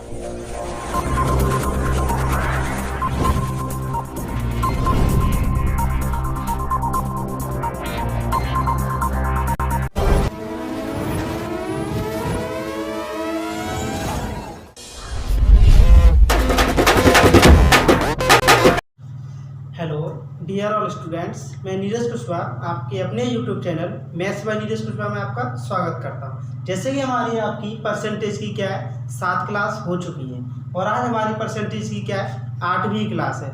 Hello dear all students, मैं नीरज कुशवाहा आपके अपने YouTube channel maths by Neeraj Kushwaha में आपका स्वागत करता हूं। जैसे कि हमारी आपकी परसेंटेज की क्या है 7 क्लास हो चुकी है और आज हमारी परसेंटेज की क्या है 8वीं क्लास है।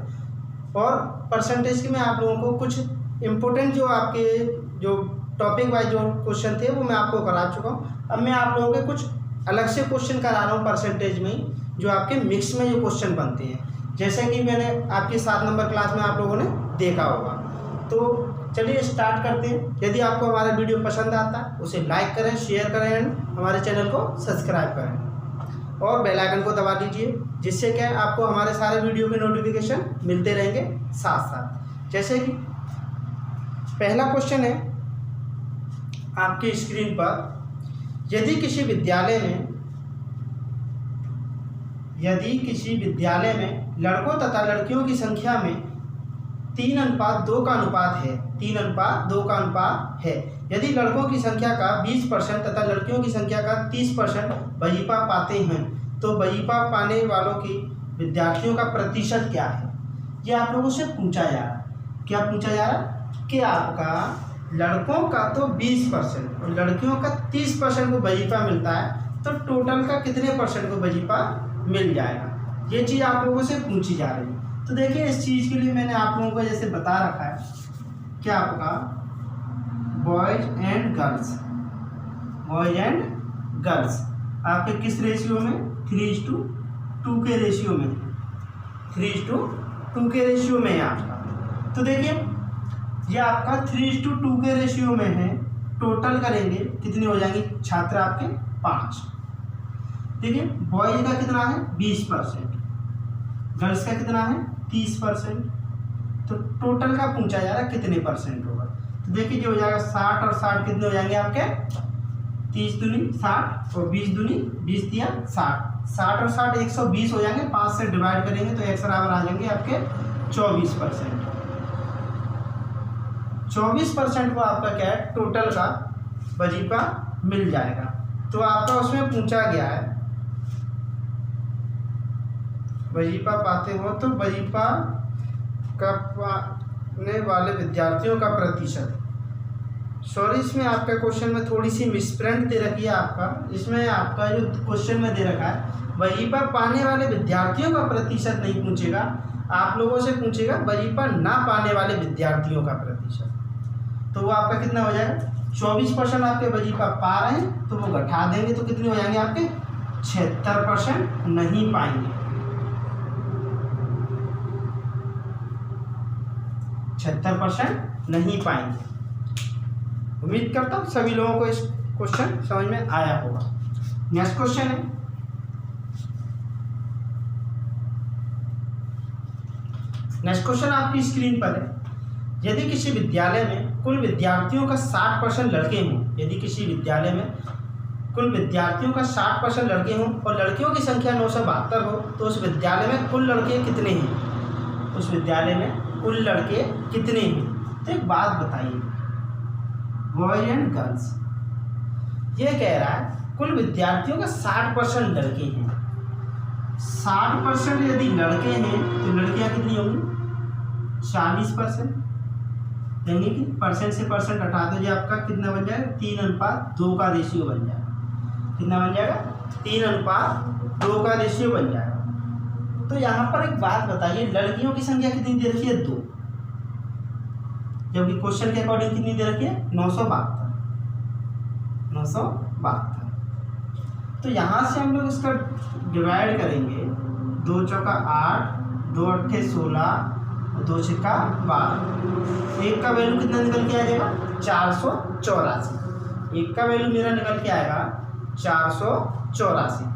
और परसेंटेज की मैं आप लोगों को कुछ इम्पोर्टेंट जो आपके जो टॉपिक वाइज जो क्वेश्चन थे वो मैं आपको करा चुका हूँ। अब मैं आप लोगों के कुछ अलग से क्वेश्चन करा रहा हूँ परसेंटेज में, जो आपके मिक्स में जो क्वेश्चन बनते हैं, जैसे कि मैंने आपकी 7 नंबर क्लास में आप लोगों ने देखा होगा। तो चलिए स्टार्ट करते हैं। यदि आपको हमारा वीडियो पसंद आता है उसे लाइक करें, शेयर करें एंड हमारे चैनल को सब्सक्राइब करें और बेल आइकन को दबा दीजिए, जिससे क्या है आपको हमारे सारे वीडियो के नोटिफिकेशन मिलते रहेंगे साथ साथ। जैसे कि पहला क्वेश्चन है आपकी स्क्रीन पर, यदि किसी विद्यालय में लड़कों तथा लड़कियों की संख्या में 3:2 का अनुपात है, यदि लड़कों की संख्या का 20% तथा लड़कियों की संख्या का 30% वजीफा पाते हैं तो वजीफा पाने वालों की विद्यार्थियों का प्रतिशत क्या है। ये आप लोगों से पूछा जा रहा है। क्या पूछा जा रहा है कि आपका लड़कों का तो 20% और लड़कियों का 30% को वजीफा मिलता है, तो टोटल का कितने परसेंट को वजीफा मिल जाएगा। ये चीज़ आप लोगों से पूछी जा रही है। तो देखिए इस चीज़ के लिए मैंने आप लोगों को जैसे बता रखा है कि आपका बॉयज एंड गर्ल्स आपके किस रेशियो में 3:2 के रेशियो में 3:2 के रेशियो में है आपका। तो देखिए ये आपका 3:2 के रेशियो में है। टोटल करेंगे कितने हो जाएंगे छात्र आपके 5। देखिए बॉयज का कितना है 20%, गर्ल्स का कितना है 30%। तो टोटल का पूछा जा रहा है कितने परसेंट होगा। तो देखिए जो हो जाएगा 60 और 60 कितने हो जाएंगे आपके 30 दूनी 60 और 20 दूनी 20 दिया 60। 60 और 60 120 हो जाएंगे। 5 से डिवाइड करेंगे तो x बराबर आ जाएंगे आपके 24%। 24% को आपका क्या है टोटल का वजीफा मिल जाएगा। तो आपका उसमें पूछा गया है वजीफा पाते हो तो वजीफा का पाने वाले विद्यार्थियों का प्रतिशत। सॉरी, इसमें आपका क्वेश्चन में थोड़ी सी मिसप्रिंट दे रखी है आपका। इसमें आपका जो क्वेश्चन में दे रखा है वजीफा पाने वाले विद्यार्थियों का प्रतिशत नहीं पूछेगा, आप लोगों से पूछेगा वजीफा ना पाने वाले विद्यार्थियों का प्रतिशत। तो वो आपका कितना हो जाएगा 24% आपके वजीफा पा रहे हैं तो वो घटा देंगे तो कितने हो जाएंगे आपके 76% नहीं पाएंगे। 76% नहीं पाएंगे। उम्मीद करता हूँ सभी लोगों को इस क्वेश्चन समझ में आया होगा। नेक्स्ट क्वेश्चन है, नेक्स्ट क्वेश्चन आपकी स्क्रीन पर है, यदि किसी विद्यालय में कुल विद्यार्थियों का 60% लड़के हों, यदि किसी विद्यालय में कुल विद्यार्थियों का 60% लड़के हों और लड़कियों की संख्या 972 हो, तो उस विद्यालय में कुल लड़के कितने हैं। उस विद्यालय में कुल लड़के कितने हैं। तो एक बात बताइए, बॉयज एंड गर्ल्स ये कह रहा है कुल विद्यार्थियों का 60% लड़के हैं। 60% यदि लड़के हैं तो लड़कियां कितनी होंगी 40%। यानी कि परसेंट से परसेंट हटा दो, ये आपका कितना बन जाएगा 3:2 का रेशियो बन जाएगा। कितना बन जाएगा 3:2 का रेशियो बन जाएगा। तो यहाँ पर एक बात बताइए, लड़कियों की संख्या कितनी दे रखी है 2, जबकि क्वेश्चन के अकॉर्डिंग कितनी दे रखी है 972। तो यहाँ से हम लोग इसका डिवाइड करेंगे, 2 चौका 8, 2 अट्ठे 16, 2 छक्का 12। एक का वैल्यू कितना निकल के आ जाएगा 484। एक का वैल्यू मेरा निकल के आएगा 484।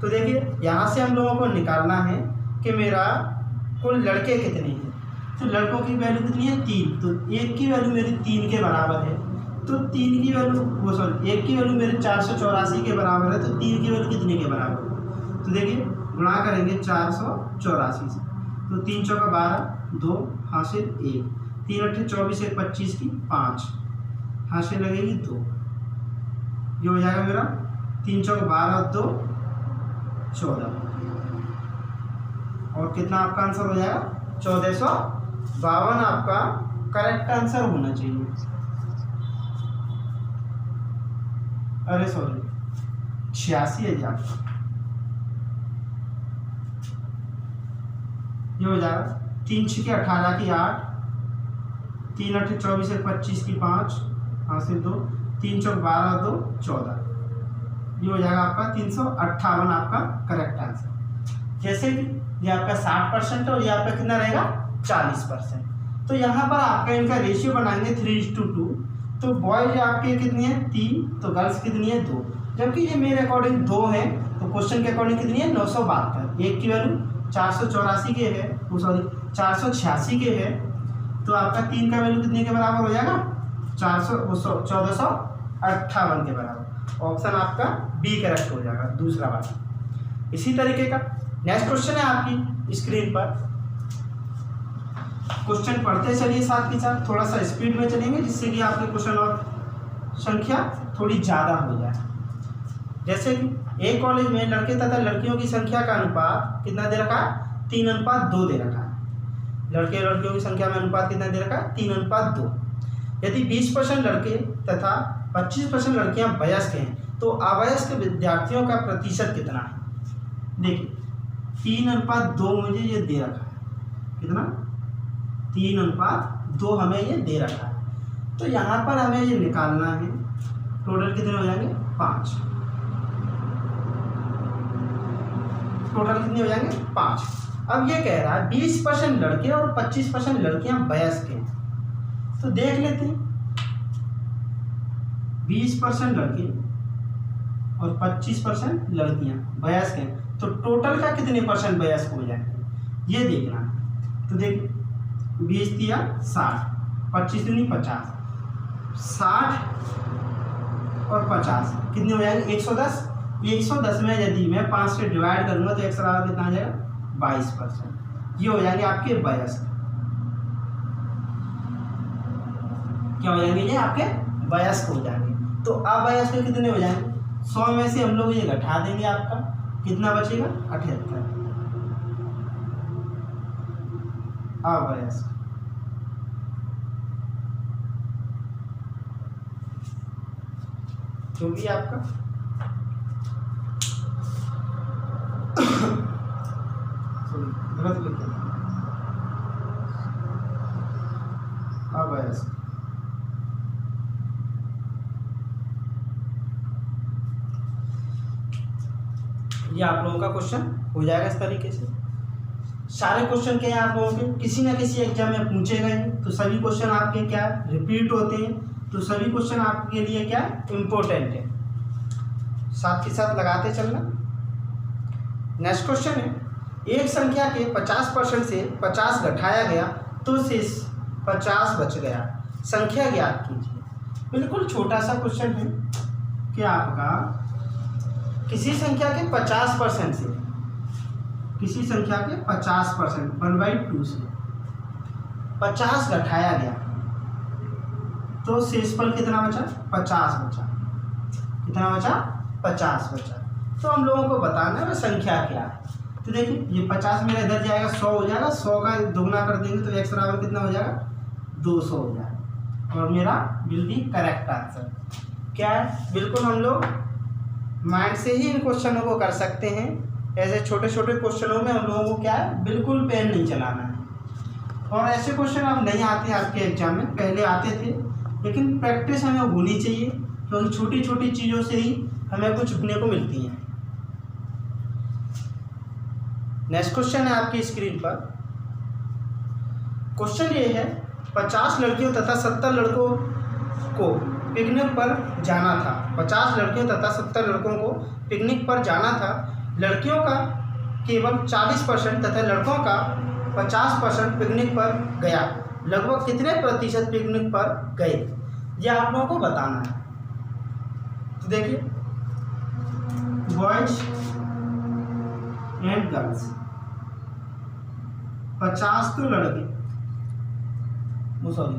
तो देखिए यहाँ से हम लोगों को निकालना है कि मेरा कुल लड़के कितने हैं। तो लड़कों की वैल्यू कितनी है 3, तो एक की वैल्यू मेरी 3 के बराबर है। तो 3 की वैल्यू एक की वैल्यू मेरे 484 के बराबर है, तो 3 की वैल्यू कितने के बराबर है तो देखिए गुणा करेंगे 484 से, तो 3 चौका 12, 2 हासिल 1, 3 अट्ठे 24, 1 25 की 5 हासिल लगेगी 2। ये हो जाएगा मेरा 3 चौका 12, 2 14, और कितना आपका आंसर हो जाएगा 1452 आपका करेक्ट आंसर होना चाहिए। अरे सॉरी 86,000। ये हो जाएगा 3 छक्के 18 की 8, 3 अट्ठे 24, 1 25 की 5 हासिल 2, 3 चौक 12, 2 14। ये हो जाएगा आपका 358 आपका करेक्ट आंसर। जैसे कि ये आपका 60% है और ये आपका कितना रहेगा 40%। तो यहाँ पर आपका इनका रेशियो बनाएंगे 3:2। तो बॉयज आपके कितनी है 3, तो गर्ल्स कितनी है 2, जबकि ये मेरे अकॉर्डिंग 2 है, तो क्वेश्चन के अकॉर्डिंग कितनी है 972। एक की वैल्यू 484 के है, सॉरी 486 के है, तो आपका 3 का वैल्यू कितने के बराबर हो जाएगा 1458 के बराबर। ऑप्शन आपका बी करेक्ट हो जाएगा, दूसरा वाला। इसी तरीके का नेक्स्ट क्वेश्चन है आपकी स्क्रीन पर। क्वेश्चन पढ़ते चलिए साथ के साथ, थोड़ा सा स्पीड में चलेंगे जिससे कि आपके क्वेश्चन और संख्या थोड़ी ज़्यादा हो जाए। जैसे कि एक कॉलेज में लड़के तथा लड़कियों की संख्या का अनुपात कितना दे रखा है 3:2 दे रखा है। लड़के और लड़कियों की संख्या में अनुपात कितना दे रखा है 3:2। यदि 20% लड़के तथा 25% लड़कियां वयस्क हैं तो अवयस्क विद्यार्थियों का प्रतिशत कितना है। देखिए 3:2 मुझे ये दे रखा है, कितना 3:2 हमें ये दे रखा है। तो यहाँ पर हमें ये निकालना है, टोटल कितने हो जाएंगे 5, टोटल कितने हो जाएंगे 5। अब ये कह रहा है 20% लड़के और 25% लड़कियां वयस्क हैं, तो देख लेते हैं 20% लड़के और 25% लड़कियां वयस्क हैं, तो टोटल का कितने परसेंट वयस्क हो जाएंगे ये देखना है। तो देख 20 दिया 60, 25 दूनी 50, 60 और 50 कितने हो जाएंगे 110। 110 में यदि मैं 5 से डिवाइड करूंगा तो एक्स बराबर कितना आ जाएगा 22%। ये हो जाएंगे आपके वयस्क। क्या हो जाएंगे ये आपके वयस्क हो जाएंगे। तो अवयस्क कितने हो जाएंगे 100 में से हम लोग ये घटा देंगे, आपका कितना बचेगा 78 अवयस्क। जो भी आपका गलत लिखे अवयस्क। ये आप लोगों का क्वेश्चन हो जाएगा इस तरीके से। सारे क्वेश्चन क्या है आप लोगों के किसी ना किसी एग्जाम में पूछे गए, तो सभी क्वेश्चन आपके क्या रिपीट होते हैं, तो सभी क्वेश्चन आपके लिए क्या इम्पोर्टेंट है, साथ के साथ लगाते चलना। नेक्स्ट क्वेश्चन है, एक संख्या के 50% से 50 घटाया गया तो शेष 50 बच गया, संख्या ज्ञात कीजिए। बिल्कुल छोटा सा क्वेश्चन है कि आपका किसी संख्या के 50% से, किसी संख्या के 50% 1/2 से 50 घटाया गया तो शेषफल कितना बचा 50 बचा। कितना बचा 50 बचा। तो हम लोगों को बताना है वह संख्या क्या है। तो देखिए ये 50 मेरा इधर जाएगा 100 हो जाएगा, 100 का दुगना कर देंगे तो x बराबर कितना हो जाएगा 200 हो जाएगा, और मेरा विल बी करेक्ट आंसर क्या है। बिल्कुल हम लोग माइंड से ही इन क्वेश्चनों को कर सकते हैं। ऐसे छोटे छोटे क्वेश्चनों में हम लोगों को क्या है बिल्कुल पेन नहीं चलाना है। और ऐसे क्वेश्चन अब नहीं आते आपके एग्जाम में, पहले आते थे, लेकिन प्रैक्टिस हमें होनी चाहिए क्योंकि छोटी छोटी चीज़ों से ही हमें कुछ सीखने को मिलती हैं। नेक्स्ट क्वेश्चन है आपकी स्क्रीन पर। क्वेश्चन ये है 50 लड़कियों तथा 70 लड़कों को पिकनिक पर जाना था। 50 लड़कियों तथा 70 लड़कों को पिकनिक पर जाना था। लड़कियों का केवल 40% तथा लड़कों का 50% पिकनिक पर गया। लगभग कितने प्रतिशत पिकनिक पर गए यह आप लोगों को बताना है। तो देखिए बॉयज एंड गर्ल्स। 50 तो लड़के, वो सॉरी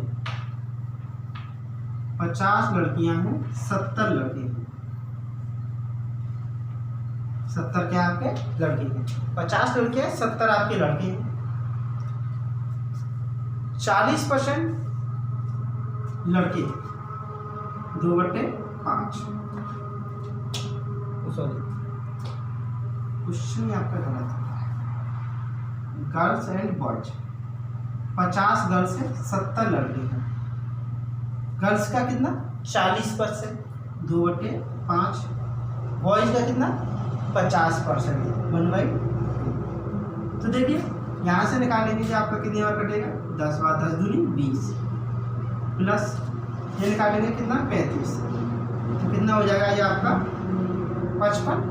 50 लड़कियां हैं, 70 लड़के हैं। 70 क्या आपके लड़के हैं, 50 लड़के हैं, 70 आपके लड़के हैं। 40% लड़के, 2/5। सॉरी क्वेश्चन आपका गलत है। गर्ल्स एंड बॉयज, 50 गर्ल्स है, 70 लड़के हैं। गर्ल्स का कितना 40%, 2/5। बॉयज का कितना 50%, 1/2। तो देखिए यहाँ से निकालेंगे कि आपका कितनी बार कटेगा, 10 बार, 10 दूनी 20, प्लस ये निकालेंगे कितना 35, तो कितना हो जाएगा ये आपका 55।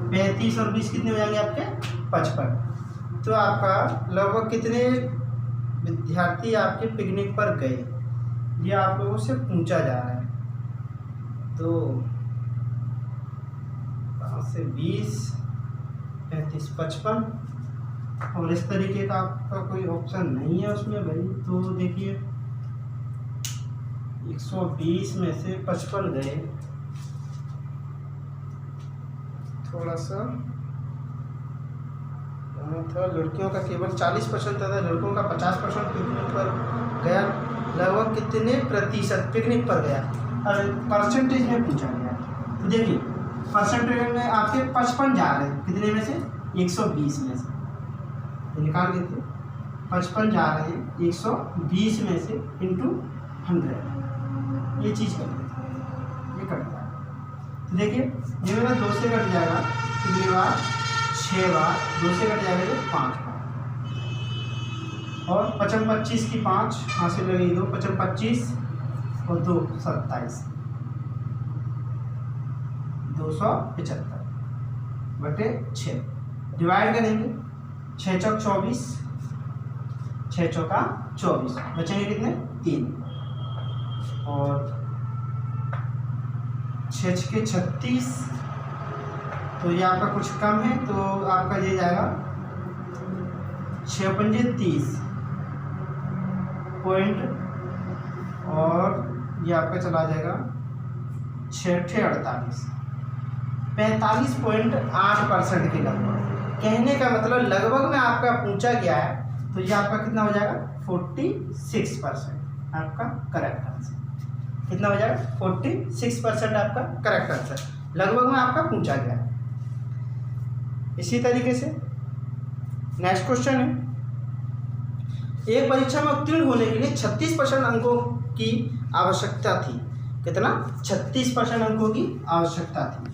35 और 20 कितने हो जाएंगे आपके 55। तो आपका लगभग कितने विद्यार्थी आपके पिकनिक पर गए, ये आप लोगों से पूछा जा रहा है। तो 5 से 20, 35, 55, और इस तरीके का आपका कोई ऑप्शन नहीं है उसमें भाई। तो देखिए 120 में से 55 गए, थोड़ा सा था, लड़कियों का केवल 40% था, लड़कों का 50% पिकनिक पर गया। लगभग कितने प्रतिशत पिकनिक पर गया, और परसेंटेज में पूछा गया। तो देखिए परसेंटेज में आपके 55 जा रहे हैं, कितने में से 120 में से, तो निकाल लेते 55 जा रहे हैं 120 में से इंटू 100, ये चीज़ कर लेते हैं, ये कटता है। तो देखिए ये मेरा 2 से कट जाएगा, कितनी बार 6 बार, 2 से कट जाएगा ये 5 बार, और 55 25 की 5 यहाँ से लगेगी 2, 55 25 और 2 27, 275/6 डिवाइड करेंगे। 6 चौक 24, 6 चौका 24, बचेंगे कितने 3, और 6 छके 36, तो ये आपका कुछ कम है, तो आपका ये जाएगा 6 पंजे 30 पॉइंट, और ये आपका चला जाएगा 6 × 48, 45.8% के लगभग। कहने का मतलब लगभग में आपका पूछा गया है, तो ये आपका कितना हो जाएगा 46% आपका करेक्ट आंसर। कितना हो जाएगा 46% आपका करेक्ट आंसर, लगभग में आपका पूछा गया है। इसी तरीके से नेक्स्ट क्वेश्चन है, एक परीक्षा में उत्तीर्ण होने के लिए 36% अंकों की आवश्यकता थी। कितना 36% अंकों की आवश्यकता थी।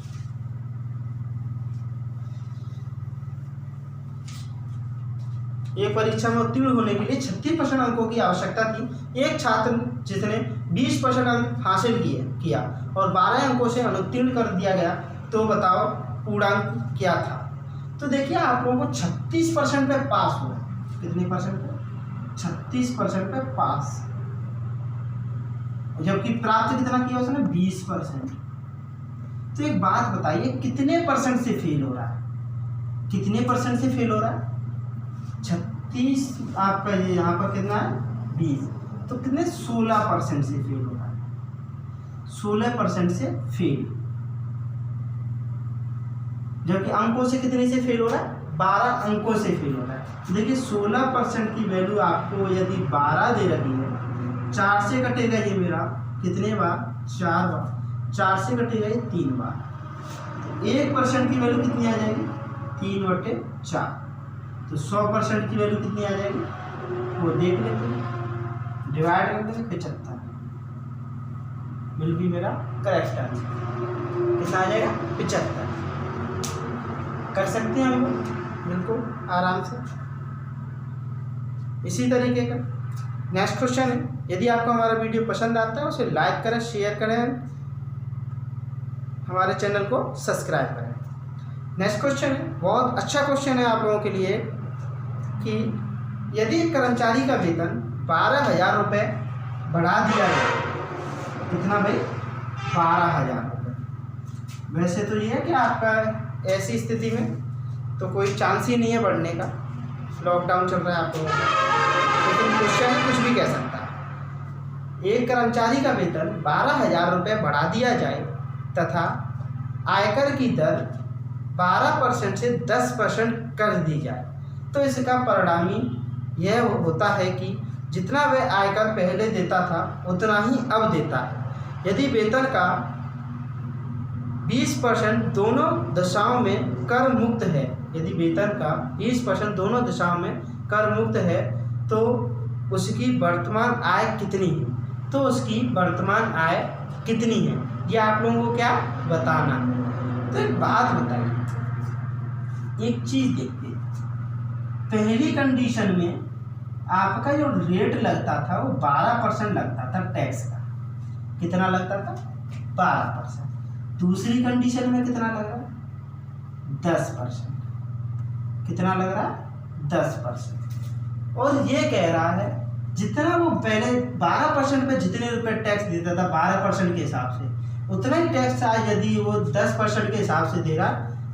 एक परीक्षा में उत्तीर्ण होने के लिए 36% अंकों की आवश्यकता थी। एक छात्र जिसने 20% अंक हासिल किया और 12 अंकों से अनुत्तीर्ण कर दिया गया, तो बताओ पूर्णांक क्या था। तो देखिए आप लोगों को 36% पे पास हुआ, कितने परसेंट पे 36% पे पास, जबकि प्राप्त कितना किया उसने 20%। तो एक बात बताइए कितने परसेंट से फेल हो रहा है, कितने परसेंट से फेल हो रहा है 36, आपका ये यहाँ पर कितना है 20, तो कितने 16% से फेल हो रहा है, 16% से फेल। जबकि अंकों से कितने से फेल हो रहा है 12 अंकों से फेल हो रहा है। देखिए 16% की वैल्यू आपको यदि 12 दे रही है, 4 से कटेगा ये मेरा कितने बार 4 बार, 4 से कटेगा ये 3 बार, तो 1% की वैल्यू कितनी आ जाएगी 3/4, तो 100% की वैल्यू कितनी आ जाएगी वो देख लेते हैं, डिवाइड कर देंगे 75, विल बी मेरा करेक्ट आंसर। कितना आ जाएगा 75, कर सकते हैं हम लोग बिल्कुल आराम से। इसी तरीके का नेक्स्ट क्वेश्चन है, यदि आपको हमारा वीडियो पसंद आता है उसे लाइक करें, शेयर करें, हमारे चैनल को सब्सक्राइब करें। नेक्स्ट क्वेश्चन है, बहुत अच्छा क्वेश्चन है आप लोगों के लिए, कि यदि एक कर्मचारी का वेतन 12,000 रुपये बढ़ा दिया जाए, कितना भाई 12,000 रुपये। वैसे तो ये है कि आपका ऐसी स्थिति में तो कोई चांस ही नहीं है बढ़ने का, लॉकडाउन चल रहा है आप लोगों का। लेकिन क्वेश्चन कुछ भी कह सकता है। एक कर्मचारी का वेतन 12,000 रुपये बढ़ा दिया जाए तथा आयकर की दर 12% से 10% कर दी जाए तो इसका परिणामी यह होता है कि जितना वह आयकर पहले देता था उतना ही अब देता है। यदि वेतन का 20% दोनों दशाओं में कर मुक्त है, यदि वेतन का 20% दोनों दशाओं में कर मुक्त है तो उसकी वर्तमान आय कितनी है, तो उसकी वर्तमान आय कितनी है ये आप लोगों को क्या बताना है। तो एक बात बताइए, एक चीज़ देखते हैं। पहली कंडीशन में आपका जो रेट लगता था वो 12% लगता था टैक्स का। कितना लगता था? 12%। दूसरी कंडीशन में कितना लग रहा है? 10%। कितना लग रहा है? 10%। और ये कह रहा है जितना वो पहले 12% पे जितने रुपए टैक्स देता था 12% के हिसाब से, उतना ही टैक्स आज यदि वो 10% के हिसाब से दे रहा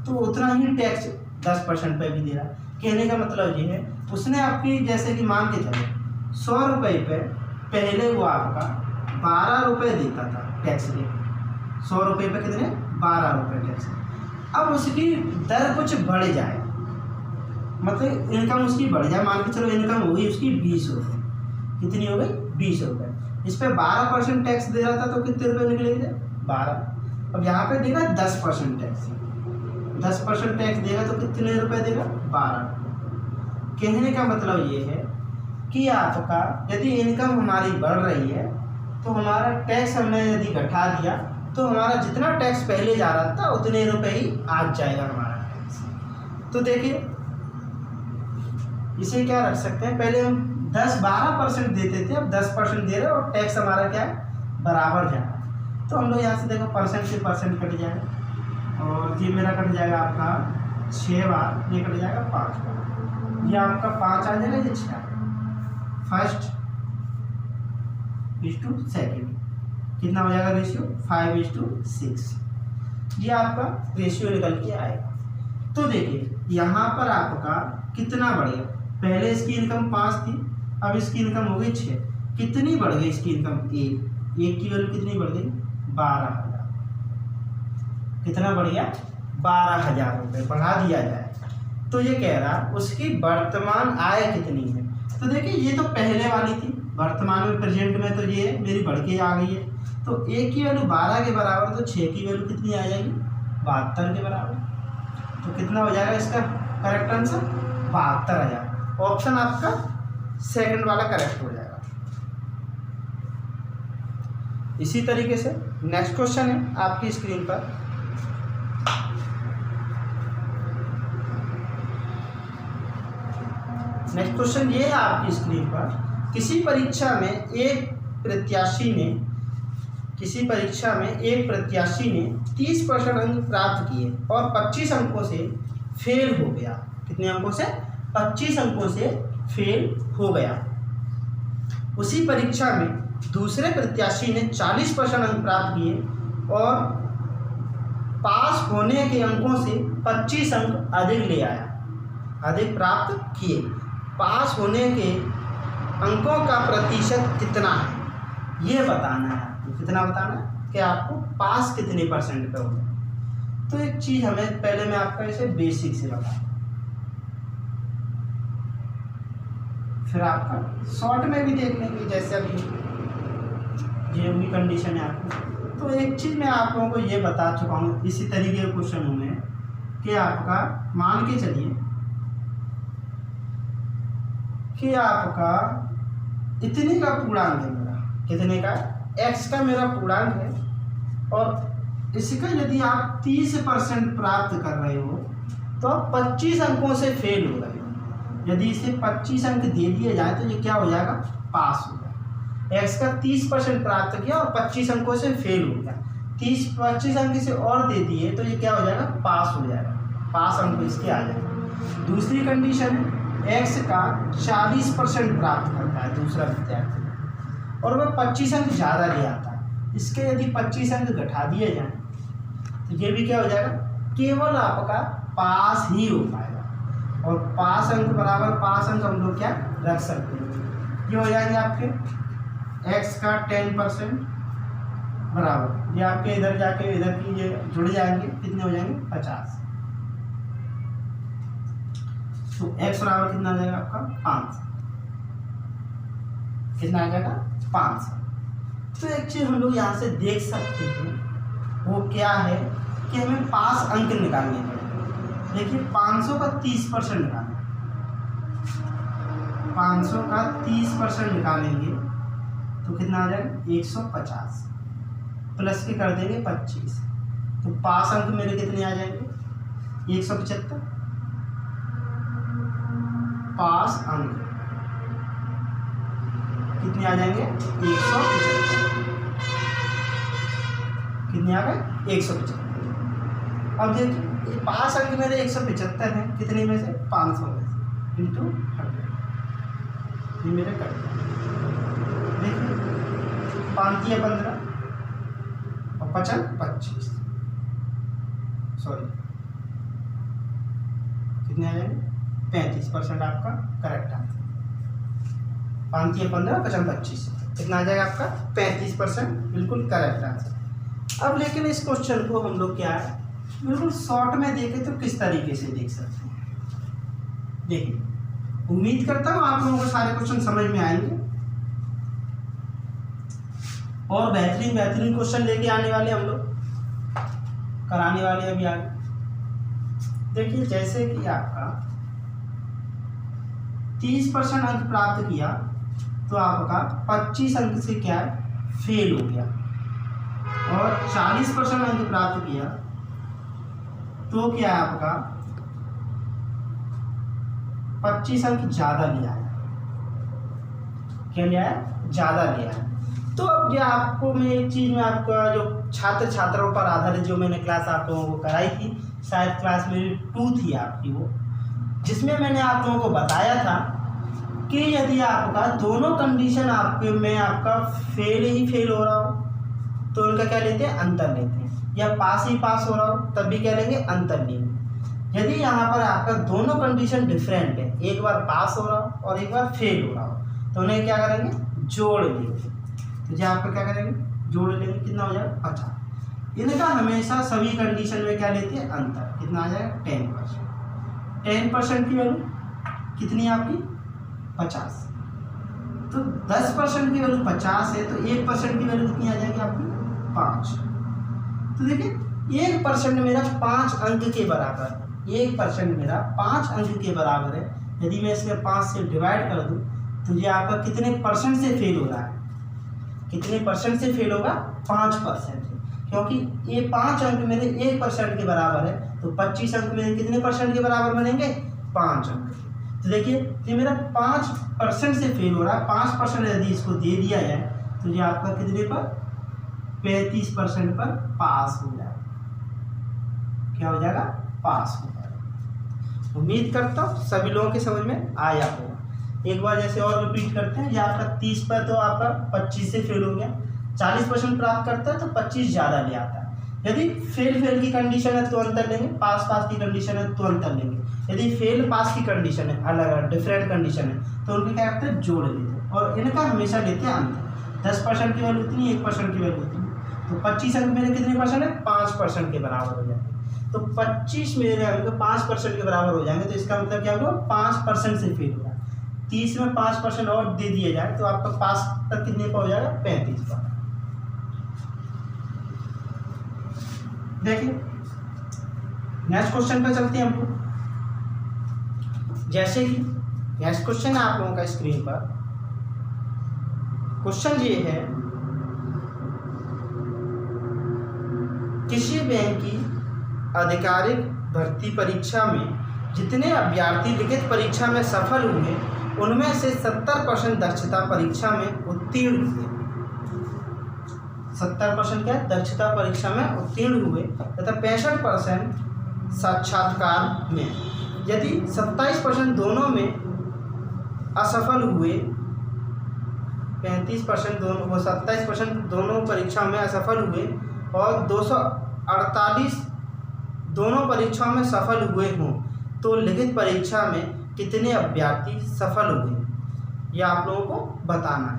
तो उतना ही टैक्स 10% पे भी दे रहा। कहने का मतलब ये है उसने आपकी, जैसे कि मान के चलो 100 रुपये पे पहले वो आपका 12 रुपये देता था टैक्स के। 100 रुपये पे कितने? 12 रुपये टैक्स। अब उसकी दर कुछ बढ़ जाए, मतलब इनकम उसकी बढ़ जाए, मान के चलो इनकम हो गई उसकी 20 रुपये। कितनी हो गई? 20 रुपये। इस पर 12% टैक्स दे रहा था तो कितने रुपये निकलेंगे? 12। अब यहाँ पे देगा 10% टैक्स। 10% टैक्स देगा तो कितने रुपए देगा? 12। कहने का मतलब ये है कि आपका यदि इनकम हमारी बढ़ रही है तो हमारा टैक्स हमने यदि घटा दिया तो हमारा जितना टैक्स पहले जा रहा था उतने रुपए ही आज जाएगा हमारा टैक्स। तो देखिए इसे क्या रख सकते हैं, पहले हम 10-12% देते थे, अब 10% दे रहे हैं और टैक्स हमारा क्या है? बराबर जा रहा है। तो हम लोग यहाँ से देखो परसेंट से परसेंट कट जाएगा और ये मेरा कट जाएगा आपका 6 बार, ये कट जाएगा 5 बार, ये आपका 5 आ जाएगा, ये 6। फर्स्ट इज टू सेकेंड कितना हो जाएगा रेशियो? 5:6। ये आपका रेशियो निकल के आएगा। तो देखिए यहाँ पर आपका कितना बढ़ गया, पहले इसकी इनकम 5 थी, अब इसकी इनकम हो गई 6। कितनी बढ़ गई इसकी इनकम? 1 की वैल्यू कितनी बढ़ गई? 12,000। कितना बढ़ गया? 12,000 रुपये बढ़ा दिया जाए तो ये कह रहा उसकी वर्तमान आय कितनी है। तो देखिए ये तो पहले वाली थी, वर्तमान में प्रेजेंट में तो ये मेरी बढ़ के आ गई है। तो 1 की वैल्यू 12 के बराबर, तो 6 की वैल्यू कितनी आ जाएगी? 72 के बराबर। तो कितना हो जाएगा इसका करेक्ट आंसर? 72,000। ऑप्शन आपका सेकंड वाला करेक्ट हो जाएगा। इसी तरीके से नेक्स्ट क्वेश्चन है आपकी स्क्रीन पर। नेक्स्ट क्वेश्चन ये है आपकी स्क्रीन पर। किसी परीक्षा में एक प्रत्याशी ने 30% अंक प्राप्त किए और 25 अंकों से फेल हो गया। कितने अंकों से? 25 अंकों से फेल हो गया। उसी परीक्षा में दूसरे प्रत्याशी ने 40% अंक प्राप्त किए और पास होने के अंकों से 25 अंक अधिक ले आया, अधिक प्राप्त किए। पास होने के अंकों का प्रतिशत कितना है ये बताना है आपको। कितना बताना है कि आपको पास कितने % पे होगा। तो एक चीज़ हमें पहले मैं आपका इसे बेसिक से बता, फिर आपका शॉर्ट में भी देख लेंगे जैसे अभी ये भी कंडीशन है आपको। तो एक चीज़ मैं आप लोगों को ये बता चुका हूँ इसी तरीके के क्वेश्चनों में कि आपका मान के चलिए कि आपका इतने का पूर्णांक है मेरा, कितने का? x का मेरा पूर्णांक है और इसका यदि आप 30% प्राप्त कर रहे हो तो आप 25 अंकों से फेल हो रहे हो। यदि इसे 25 अंक दे दिए जाए तो ये क्या हो जाएगा? पास हो जाएगा। x का 30% प्राप्त किया और 25 अंकों से फेल हो गया, 25 अंक इसे और दे दिए तो ये क्या हो जाएगा? पास हो जाएगा। पास अंक इसके आ जाएगा। दूसरी कंडीशन है x का 40% प्राप्त करता है दूसरा विद्यार्थी और वह 25 अंक ज़्यादा ले आता है। इसके यदि 25 अंक घटा दिए जाएँ तो ये भी क्या हो जाएगा? केवल आपका पास ही हो पाएगा, और 5 अंक बराबर 5 अंक हम लोग क्या रख सकते हैं। ये हो जाएंगे आपके x का 10% बराबर, ये आपके इधर जाके इधर की ये जुड़ जाएंगे, कितने हो जाएंगे 50। तो x बराबर कितना आ जाएगा आपका 500, कितना आ जाएगा 500। तो एक चीज हम लोग यहाँ से देख सकते हैं, वो क्या है कि हमें 5 अंक निकालने हैं। देखिए 500 का 30% निकालें, 500 का 30% निकालेंगे तो कितना आ जाएगा 150, प्लस के कर देंगे 25, तो 5 अंक मेरे कितने आ जाएंगे 175। 5 अंक कितने आ जाएंगे 175, कितने आ गए 175। अब देखिए 5 अंक मेरे 175 हैं, कितने में से 500 में से इंटू 100, ये मेरे कट। देखिए 5 या 15 और 25, सॉरी कितने आ जाएंगे 35% आपका करेक्ट आंसर। 5 या 15 25, कितना आ जाएगा आपका 35%, बिल्कुल करेक्ट आंसर। अब लेकिन इस क्वेश्चन को हम लोग क्या है बिल्कुल शॉर्ट में देखें तो किस तरीके से देख सकते हैं। देखिए उम्मीद करता हूँ आप लोगों को सारे क्वेश्चन समझ में आएंगे, और बेहतरीन बेहतरीन क्वेश्चन लेके आने वाले हम लोग कराने वाले अभी आगे। देखिए जैसे कि आपका 30% अंक प्राप्त किया तो आपका 25 अंक से क्या है फेल हो गया, और 40% अंक प्राप्त किया तो क्या है आपका 25 अंक ज़्यादा लिया है। क्या लिया है ज़्यादा लिया है। तो अब जो आपको मैं एक चीज़ में आपका जो छात्र छात्राओं पर आधारित जो मैंने क्लास आप लोगों को कराई थी, शायद क्लास मेरी 2 थी आपकी वो, जिसमें मैंने आप लोगों को बताया था कि यदि आपका दोनों कंडीशन आपके में आपका फेल ही फेल हो रहा हो तो उनका क्या लेते हैं अंतर लेते हैं, या पास ही पास हो रहा हो तब भी क्या लेंगे अंतर लेंगे। यदि यहाँ पर आपका दोनों कंडीशन डिफरेंट है, एक बार पास हो रहा हो और एक बार फेल हो रहा हो, तो उन्हें क्या करेंगे जोड़ लेंगे। तो जो आपका क्या करेंगे जोड़ लेंगे, कितना हो जाएगा 50। इनका हमेशा सभी कंडीशन में क्या लेते हैं अंतर, कितना आ जाएगा 10%। 10% की वैल्यू कितनी है आपकी 50, तो 10% की वैल्यू 50 है, तो 1% की वैल्यू कितनी आ जाएगी आपकी 5। तो देखिए 1% मेरा 5 अंक के बराबर, 1% मेरा 5 अंक के बराबर है। यदि मैं इसमें 5 से डिवाइड कर दूं तो ये आपका कितने परसेंट से फेल हो रहा है, कितने परसेंट से फेल होगा 5% से, क्योंकि ये 5 अंक मेरे 1% के बराबर है, तो 25 अंक मेरे कितने परसेंट के बराबर बनेंगे 5 अंक। तो देखिए ये मेरा 5% से फेल हो रहा है, 5% यदि इसको दे दिया जाए तो ये आपका कितने पर 35% पर पास हो जाएगा। क्या हो जाएगा पास हो जाएगा। उम्मीद करता हूँ सभी लोगों के समझ में आया होगा। एक बार जैसे और रिपीट करते हैं, ये आपका 30 पर तो आपका 25 से फेल हो गया, 40% प्राप्त करता है तो 25 ज़्यादा ले आता है। यदि फेल की कंडीशन है तो अंतर लेंगे, पास की कंडीशन है तो अंतर लेंगे। यदि फेल पास की कंडीशन है, अलग अलग डिफरेंट कंडीशन है, तो उनके क्या करते हैं जोड़ लेते हैं, और इनका हमेशा लेते हैं अंतर। 10% की वैल्यू इतनी, 1% की वैल्यू इतनी, तो 25 अंक मेरे कितने परसेंट है 5% के बराबर हो जाएंगे। तो 25 मेरे अंक 5% के बराबर हो जाएंगे, तो इसका मतलब क्या होगा 5% से फेल होगा। 30 में 5% और दे दिए जाए तो आपका पास तक कितने पर हो जाएगा 35 पर। देखिए नेक्स्ट क्वेश्चन पर चलते हैं हम लोग। जैसे कि नेक्स्ट क्वेश्चन है आप लोगों का स्क्रीन पर। क्वेश्चन ये है, किसी बैंक की आधिकारिक भर्ती परीक्षा में जितने अभ्यर्थी लिखित परीक्षा में सफल हुए उनमें से 70% दक्षता परीक्षा में उत्तीर्ण हुए। 70% क्या दक्षता परीक्षा में उत्तीर्ण हुए तथा 65% साक्षात्कार में। यदि 27% दोनों में असफल हुए, 35% दोनों, वो 27% दोनों परीक्षा में असफल हुए और 248 दोनों परीक्षाओं में सफल हुए हों तो लिखित परीक्षा में कितने अभ्यर्थी सफल हुए, यह आप लोगों को बताना है।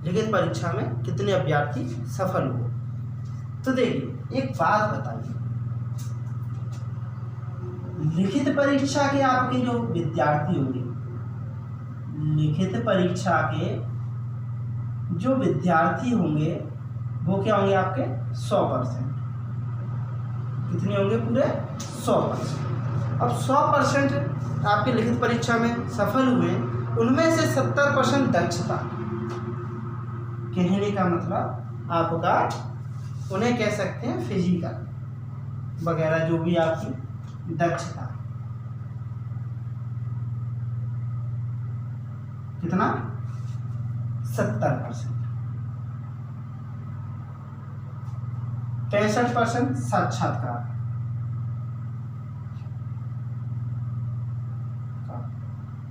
लिखित परीक्षा में कितने अभ्यर्थी सफल हुए। तो देखिए एक बात बताइए, लिखित परीक्षा के आपके जो विद्यार्थी होंगे, लिखित परीक्षा के जो विद्यार्थी होंगे वो क्या होंगे आपके 100%। कितने होंगे? पूरे 100%। अब 100% आपके लिखित परीक्षा में सफल हुए, उनमें से 70% दक्षता, कहने का मतलब आपका उन्हें कह सकते हैं फिजिकल वगैरह जो भी आपकी दक्षता, कितना? 70%। 65% साक्षात्कार,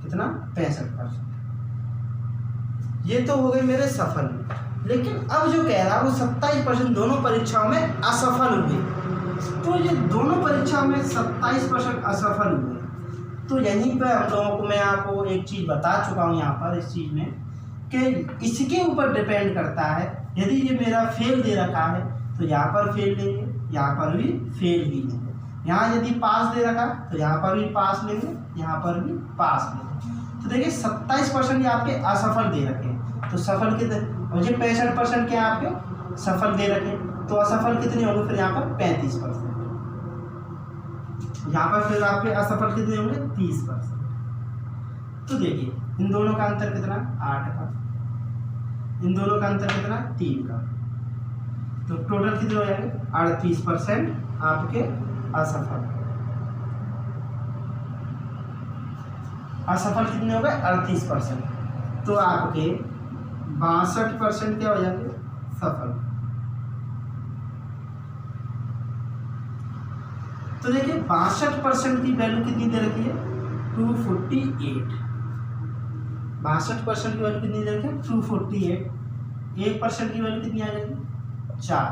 कितना? 65%। ये तो हो गए मेरे सफल। लेकिन अब जो कह रहा है वो 27% दोनों परीक्षाओं में असफल हुए। तो ये दोनों परीक्षाओं में 27% असफल हुए। तो यहीं पर हम लोगों को, मैं आपको एक चीज़ बता चुका हूँ यहाँ पर इस चीज़ में, कि इसके ऊपर डिपेंड करता है। यदि ये मेरा फेल दे रखा है तो यहाँ पर फेल लेंगे, यहाँ पर भी फेल ही लेंगे। यहाँ यदि पास दे रखा तो यहाँ पर भी पास लेंगे, यहाँ पर भी पास लेंगे। तो देखिए 27% ये आपके असफल दे रखे हैं। तो सफल कितने? मुझे 65% के आपके सफल दे रखे, तो असफल कितने होंगे? फिर यहाँ पर 35%। यहाँ पर फिर आपके असफल कितने होंगे? 30%। तो देखिए इन दोनों का अंतर कितना? 8 का। इन दोनों का अंतर कितना? 3 का। तो टोटल कितने हो जाएंगे? 38% आपके असफल। असफल कितने हो गए? 38%। तो आपके 62% क्या हो जाएंगे? सफल। तो देखिए 62% की वैल्यू कितनी दे रखी है? 248। 62% की वैल्यू कितनी दे रखी है? 248। 1% की वैल्यू कितनी आ जाएगी? 4।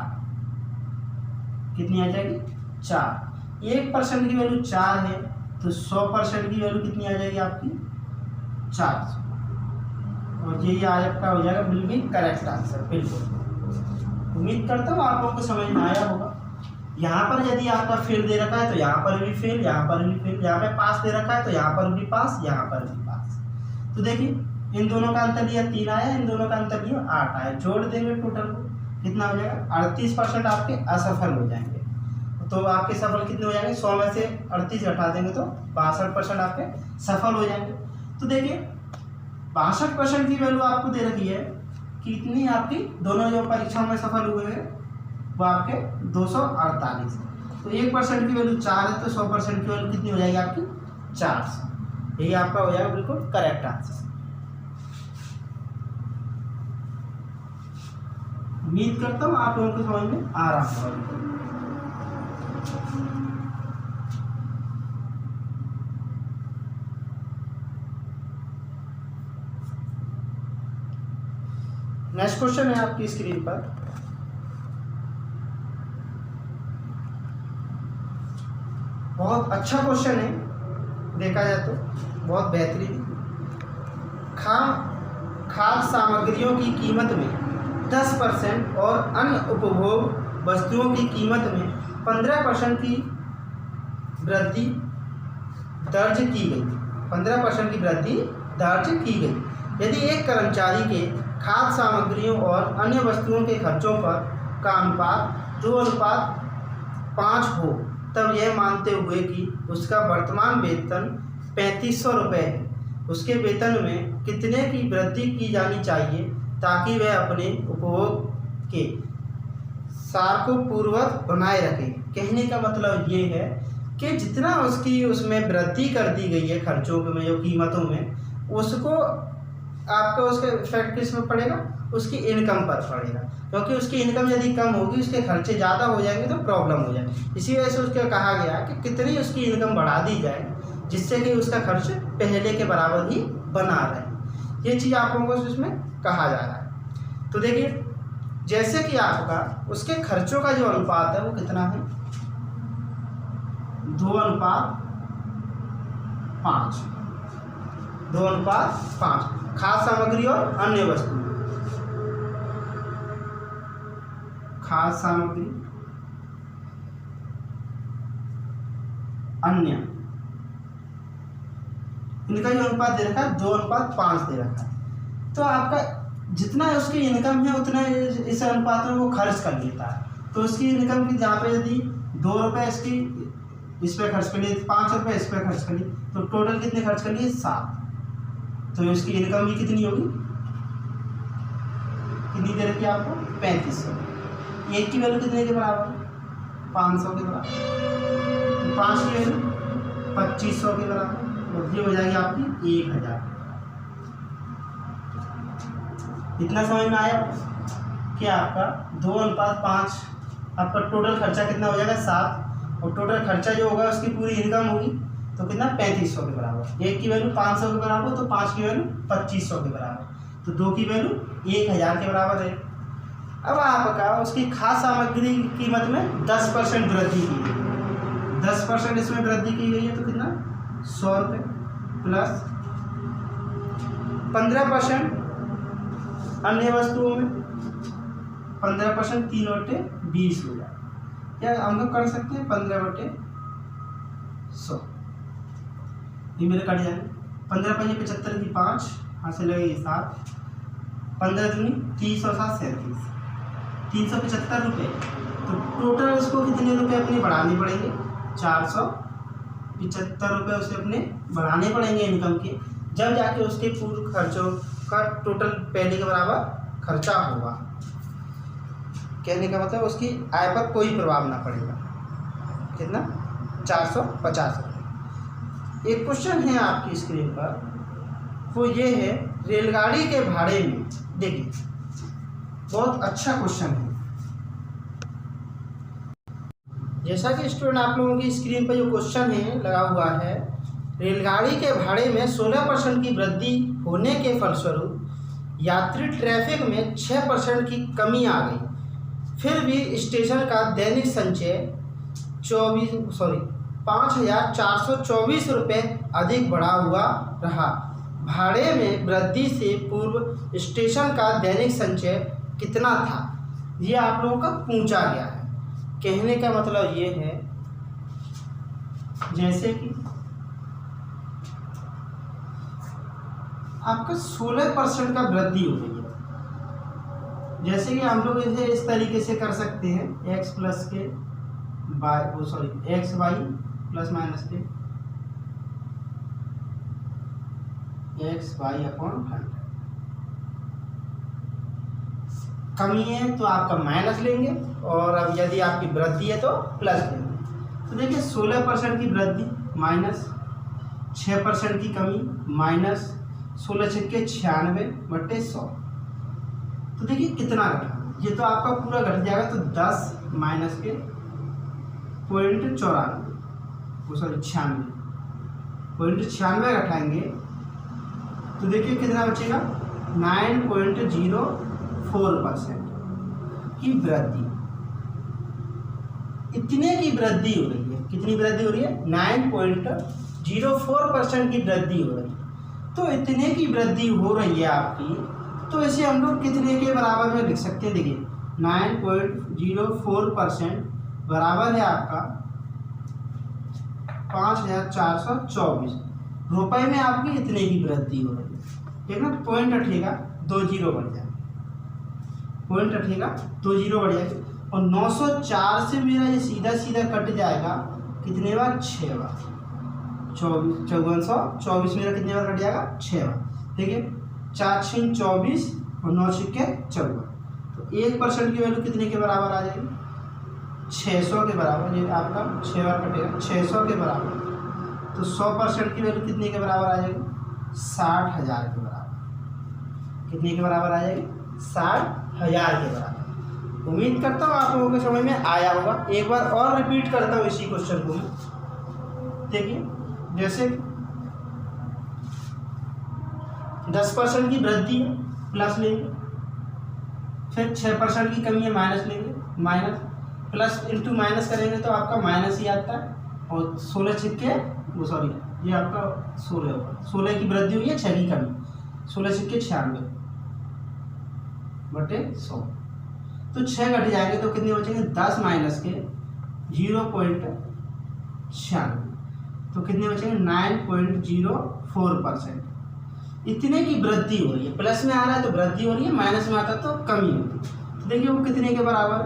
कितनी आ जाएगी? 4। 1% की वैल्यू 4 है, तो 100% की वैल्यू कितनी आ जाएगी आपकी? 400। और यही आपका हो जाएगा बिल्कुल करेक्ट आंसर। बिल्कुल उम्मीद करता हूँ आप लोगों को समझ में आया होगा। यहाँ पर यदि आपका फेल दे रखा है तो यहाँ पर भी फेल, यहाँ पर भी फेल, यहाँ पे पास दे रखा है तो यहाँ पर भी पास, यहाँ पर भी पास। तो देखिए इन दोनों का अंतर लिया 3 आया, इन दोनों का अंतर लिया 8 आया। जोड़ देंगे टोटल को, कितना हो जाएगा? 38% आपके असफल हो जाएंगे। तो आपके सफल कितने हो जाएंगे? 100 में से 38 हटा देंगे तो 62% आपके सफल हो जाएंगे। तो देखिए 62% की वैल्यू आपको दे रखी है, कितनी आपकी दोनों जो परीक्षाओं में सफल हुए हैं वो आपके 248। तो 1% की वैल्यू 4 है, तो 100% की वैल्यू कितनी हो जाएगी आपकी? 400। यही आपका हो जाएगा बिल्कुल करेक्ट आंसर। उम्मीद करता हूँ आप लोगों को समझ में आ रहा होगा। नेक्स्ट क्वेश्चन है आपकी स्क्रीन पर, बहुत अच्छा क्वेश्चन है, देखा जाए तो बहुत बेहतरीन। खाद्य सामग्रियों की कीमत में 10% और अन्य उपभोग वस्तुओं की कीमत में 15% की वृद्धि दर्ज की गई। 15% की वृद्धि दर्ज की गई। यदि एक कर्मचारी के खाद्य सामग्रियों और अन्य वस्तुओं के खर्चों पर का अनुपात 2:5 हो, तब यह मानते हुए कि उसका वर्तमान वेतन 3500 रुपये है, उसके वेतन में कितने की वृद्धि की जानी चाहिए ताकि वह अपने उपभोग के सार को पूर्ववत बनाए रखे। कहने का मतलब ये है कि जितना उसकी उसमें वृद्धि कर दी गई है खर्चों में, जो कीमतों में, उसको आपका उसका इफेक्ट किस में पड़ेगा? उसकी इनकम पर पड़ेगा। क्योंकि उसकी इनकम यदि कम होगी, उसके खर्चे ज़्यादा हो जाएंगे तो प्रॉब्लम हो जाएगी। इसी वजह से उसका कहा गया कि कितनी उसकी इनकम बढ़ा दी जाए जिससे कि उसका खर्च पहले के बराबर ही बना रहे। ये चीज़ आप लोगों को इसमें कहा जा रहा है। तो देखिए जैसे कि आपका उसके खर्चों का जो अनुपात है वो कितना है? 2:5, 2:5। खाद्य सामग्री और अन्य वस्तु, खाद्य सामग्री अन्य, इनका जो अनुपात दे रखा है 2:5 दे रखा है। तो आपका जितना उसकी इनकम है उतना इस अनुपात में वो खर्च कर लेता है। तो उसकी इनकम की जहाँ पे यदि 2 रुपये इसकी इस पर खर्च कर लिए, 5 रुपये इस पर खर्च कर लिए, तो टोटल कितने खर्च कर लिए? 7। तो इसकी इनकम भी कितनी होगी? कितनी दे रखी है आपको? 3500। एक की वैल्यू कितने के बराबर? 500 के बराबर। 5 की वैल्यू 2500 के बराबर, ये हो जाएगी आपकी 1000। इतना समझ में आया कि आपका 2:5 आपका टोटल खर्चा कितना हो जाएगा? 7, और टोटल खर्चा जो होगा उसकी पूरी इनकम होगी तो कितना? 3500 के बराबर। एक की वैल्यू 500 के बराबर, तो 5 की वैल्यू 2500 के बराबर, तो 2 की वैल्यू 1000 के बराबर है। अब आपका उसकी खाद्य सामग्री की कीमत में 10% वृद्धि की है, 10% इसमें वृद्धि की गई है, तो कितना? 100 रुपये प्लस 15% अन्य वस्तुओं में, 15% 3/20 हो जाए। क्या हम लोग कर सकते हैं? 15/100, ये मेरे कट जाएंगे। 15 × 75 की 5, यहाँ से लगेगी 7, 15 दूनी 30 और 7 37, 375 रुपये। तो टोटल उसको कितने रुपये अपने बढ़ाने पड़ेंगे? 475 रुपये उसे अपने बढ़ाने पड़ेंगे इनकम के, जब जाके उसके पूर्व खर्चों का टोटल पहले के बराबर खर्चा होगा। कहने का मतलब उसकी आय पर कोई प्रभाव ना पड़ेगा। कितना? 450 रुपये। एक क्वेश्चन है आपकी स्क्रीन पर, वो ये है रेलगाड़ी के भाड़े में। देखिए बहुत अच्छा क्वेश्चन है। जैसा कि स्टूडेंट आप लोगों की स्क्रीन पर जो क्वेश्चन है लगा हुआ है, रेलगाड़ी के भाड़े में 16% की वृद्धि होने के फलस्वरूप यात्री ट्रैफिक में 6% की कमी आ गई, फिर भी स्टेशन का दैनिक संचय 5,424 रुपये अधिक बढ़ा हुआ रहा। भाड़े में वृद्धि से पूर्व स्टेशन का दैनिक संचय कितना था? ये आप लोगों का पूछा गया है। कहने का मतलब ये है, जैसे कि आपका 16% का वृद्धि हो गई है। जैसे कि हम लोग इसे इस तरीके से कर सकते हैं, x plus K by X Y plus minus K X Y upon 100। कमी है तो आपका माइनस लेंगे, और अब यदि आपकी वृद्धि है तो प्लस लेंगे। तो देखिए 16% की वृद्धि माइनस 6% की कमी माइनस 16×96/100। तो देखिए कितना घटा, ये तो आपका पूरा घट जाएगा, तो 10 माइनस के 96 घटाएंगे तो देखिए कितना बचेगा? 9.04% की वृद्धि। इतने की वृद्धि हो रही है। कितनी वृद्धि हो रही है? 9.04% की वृद्धि हो रही है। तो इतने की वृद्धि हो रही है आपकी, तो इसे हम लोग कितने के बराबर में लिख सकते हैं? देखिए 9.04% बराबर है आपका 5,424 रुपये में आपकी इतने की वृद्धि हो रही है। ठीक ना? पॉइंट हटेगा 2 जीरो बढ़ जाएगा, पॉइंट हटेगा 2 जीरो बढ़ जाएगा, और 904 से मेरा ये सीधा सीधा कट जाएगा कितने बार? 6 बार। 5424 मेरा कितने बार कट जाएगा? 6 बार। ठीक है, 4×6 24 और 9×6 14। तो 1% की वैल्यू कितने के बराबर आ जाएगी? 600 के बराबर। ये आपका 6 बार कटेगा 600 के बराबर। तो 100% की वैल्यू कितने के बराबर आ जाएगी? 60,000 के बराबर। कितने के बराबर आ जाएगी? 60,000 के बराबर। उम्मीद करता हूँ आप लोगों के समझ में आया होगा। एक बार और रिपीट करता हूँ इसी क्वेश्चन को। देखिए जैसे 10% की वृद्धि है, प्लस लेंगे, फिर 6% की कमी है, माइनस लेंगे, माइनस प्लस इंटू माइनस करेंगे तो आपका माइनस ही आता है, और 16 छिक्के वो सॉरी ये आपका 16 होगा, 16 की वृद्धि हुई है, 6 की कमी, 16 छिक्के 96 बटे 100। तो 6 घट जाएंगे तो कितने बचेंगे, 10 माइनस के 0.96 तो कितने बचेंगे 9.04%। इतने की वृद्धि हो रही है, प्लस में आ रहा है तो वृद्धि हो रही है, माइनस में आता है तो कमी होती है। तो देखिए वो कितने के बराबर,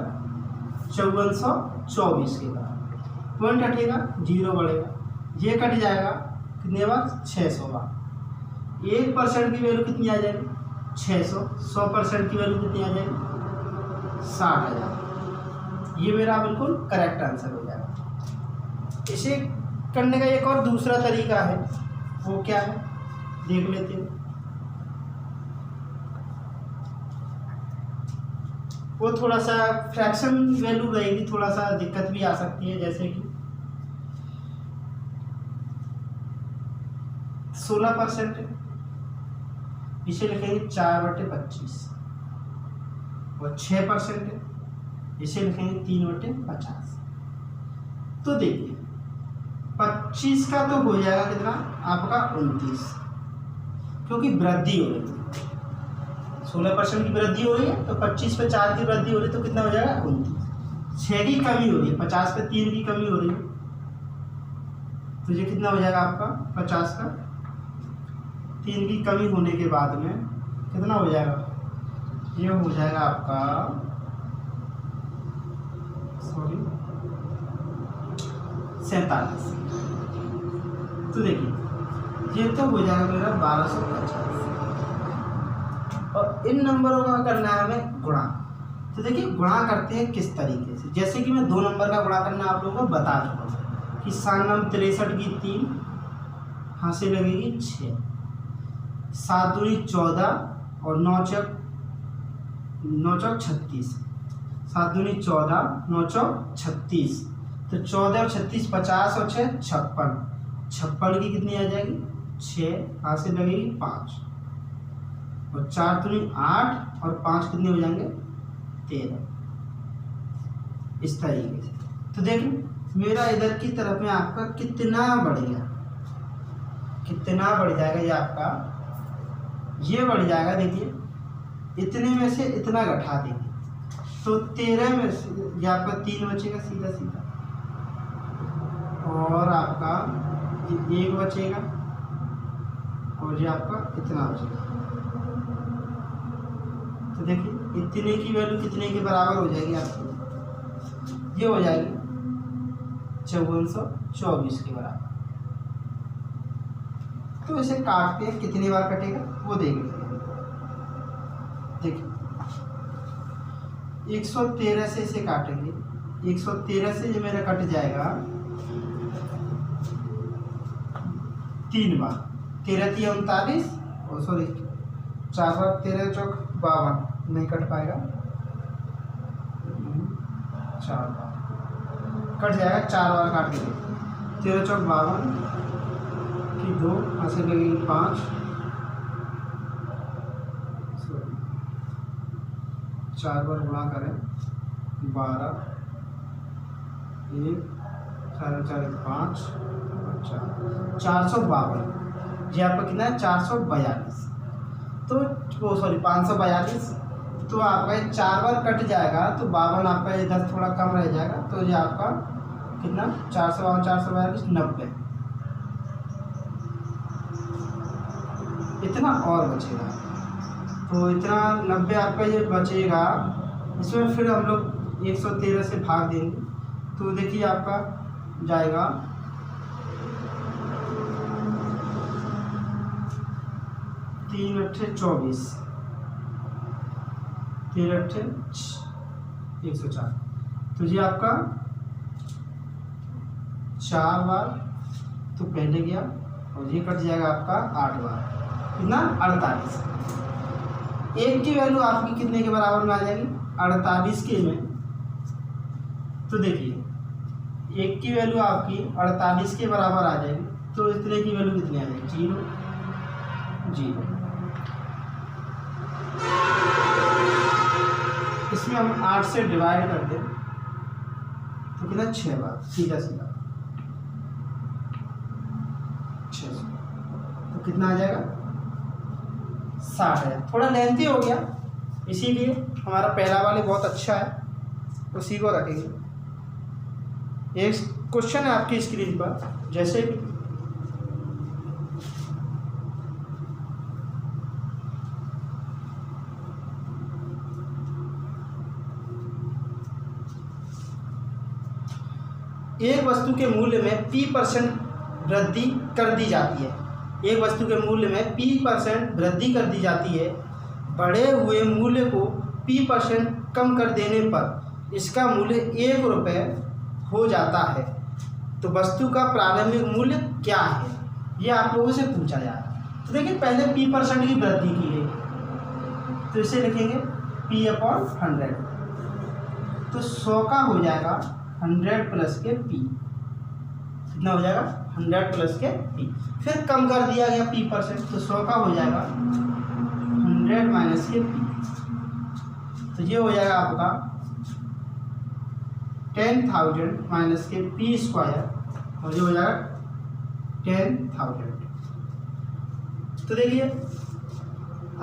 5424 के बराबर। पॉइंट हटेगा, 0 बढ़ेगा, ये कट जाएगा कितने बार, 600 बार। 1% की वैल्यू कितनी आ जाएगी, 600। 100% की वैल्यू कितनी आ जाएगी, 60,000। ये मेरा बिल्कुल करेक्ट आंसर हो जाएगा। इसे करने का एक और दूसरा तरीका है, वो क्या है देख लेते हैं। वो थोड़ा सा फ्रैक्शन वैल्यू रहेगी, थोड़ा सा दिक्कत भी आ सकती है, जैसे कि 16% है, इसे लिखेंगे 4/25 और 6% है, इसे लिखेंगे 3/50। तो देखिए 25 का तो हो जाएगा कितना आपका 29, क्योंकि वृद्धि हो रही है, 16% की वृद्धि हो रही है तो 25 पे 4 की वृद्धि हो रही है तो कितना हो जाएगा 29। 6 की कमी हो रही है, 50 पे 3 की कमी हो रही है तो ये कितना हो जाएगा आपका 50 का 3 की कमी होने के बाद में कितना हो जाएगा, ये हो जाएगा आपका 47। तो देखिए ये तो हो जाएगा मेरा 1250 और इन नंबरों का करना है हमें गुणा। तो देखिए गुणा करते हैं किस तरीके से, जैसे कि मैं 2 नंबर का गुणा करना आप लोगों को बता चुका हूँ कि 7 9 63 की 3 हाँ से लगेगी 6, 7 दूनी 14 और 9 चौक 36, 7 दूनी 14 9 चौक 36, तो 14 और 36 50 और 6 56, 56 की कितनी आ जाएगी 6 हाथ से लगेगी 5 और 4 दूनी 8 और 5 कितने हो जाएंगे 13, इस तरीके से। तो देखिए मेरा इधर की तरफ में आपका कितना बढ़ गया, कितना बढ़ जाएगा ये आपका, ये बढ़ जाएगा। देखिए इतने में से इतना घटा देंगे तो 13 में से ये आपका 3 बचेगा सीधा सीधा और आपका ये 1 बचेगा और ये आपका इतना बचेगा। तो देखिए इतने की वैल्यू कितने के बराबर हो जाएगी आपकी, ये हो जाएगी 5424 के बराबर। तो इसे काटते हैं, कितनी बार कटेगा वो देख लेते हैं। देखिए 113 से इसे काटेंगे, 113 से ये मेरा कट जाएगा 3 बार, 13 3 39 और सॉरी 4 बार, 13 चौक 52 नहीं कट पाएगा, 4 बार कट जाएगा, 4 बार काट देंगे, 13 चौक 52 की 2 ऐसे लगेगी 5, 4 बार गुणा करें 12 1 4 4 5 452, ये आपका कितना है 442, तो वो सॉरी 542, तो आपका ये 4 बार कट जाएगा तो 52 आपका इधर थोड़ा कम रह जाएगा, तो ये आपका कितना 452 442 90, इतना और बचेगा। तो इतना 90 आपका ये बचेगा, इसमें फिर हम लोग 113 से भाग देंगे तो देखिए आपका जाएगा 3 8 24 3 8 104, तो ये आपका 4 बार तो पहले गया और ये कट जाएगा आपका 8 बार, कितना 48। 1 की वैल्यू आपकी कितने के बराबर में आ जाएगी 48 के में। तो देखिए 1 की वैल्यू आपकी 48 के बराबर आ जाएगी, तो इतने की वैल्यू कितनी आ जाएगी 0 0। इसमें हम 8 से डिवाइड कर दें तो कितना 6 बार सीधा सीधा कितना आ जाएगा 60,000। थोड़ा लेंथी हो गया, इसीलिए हमारा पहला वाले बहुत अच्छा है, उसी को रखेंगे। एक क्वेश्चन है आपकी स्क्रीन पर, जैसे कि एक वस्तु के मूल्य में P% वृद्धि कर दी जाती है। एक वस्तु के मूल्य में P% वृद्धि कर दी जाती है। बढ़े हुए मूल्य को P% कम कर देने पर इसका मूल्य 1 रुपये हो जाता है। तो वस्तु का प्रारंभिक मूल्य क्या है, ये आप लोगों से पूछा जा रहा है। तो देखिए पहले P% की वृद्धि की गई, तो इसे लिखेंगे P/100। तो 100 का हो जाएगा 100 प्लस के P, कितना हो जाएगा 100 प्लस के P। फिर कम कर दिया गया P%, तो 100 का हो जाएगा 100 माइनस के P। तो ये हो जाएगा आपका 10,000 माइनस के P स्क्वायर, और ये हो जाएगा 10,000। तो देखिए